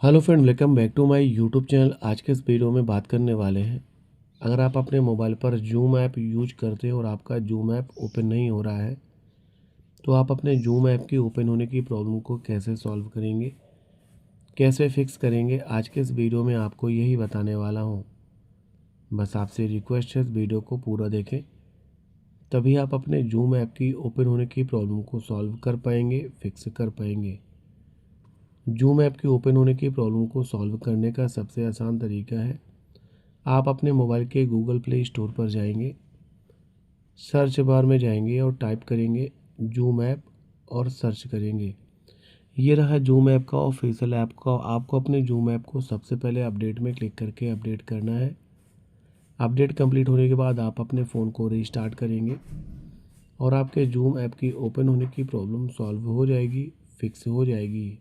Hello friend, welcome back to my YouTube channel. आज के इस वीडियो में बात करने वाले हैं, अगर आप अपने मोबाइल पर जूम ऐप यूज करते हो और आपका जूम ऐप ओपन नहीं हो रहा है तो आप अपने जूम ऐप की ओपन होने की प्रॉब्लम को कैसे सॉल्व करेंगे, कैसे फिक्स करेंगे। आज के इस वीडियो में आपको यही बताने वाला हूँ। बस आपसे रिक्वेस्ट है, इस वीडियो को पूरा देखें, तभी आप अपने जूम ऐप की ओपन होने की प्रॉब्लम को सॉल्व कर पाएंगे, फिक्स कर पाएंगे। जूम ऐप की ओपन होने की प्रॉब्लम को सॉल्व करने का सबसे आसान तरीका है, आप अपने मोबाइल के गूगल प्ले स्टोर पर जाएंगे, सर्च बार में जाएंगे और टाइप करेंगे जूम ऐप और सर्च करेंगे। ये रहा जूम ऐप का ऑफिशियल ऐप का। आपको अपने जूम ऐप को सबसे पहले अपडेट में क्लिक करके अपडेट करना है। अपडेट कंप्लीट होने के बाद आप अपने फ़ोन को रीस्टार्ट करेंगे और आपके जूम ऐप की ओपन होने की प्रॉब्लम सॉल्व हो जाएगी, फिक्स हो जाएगी।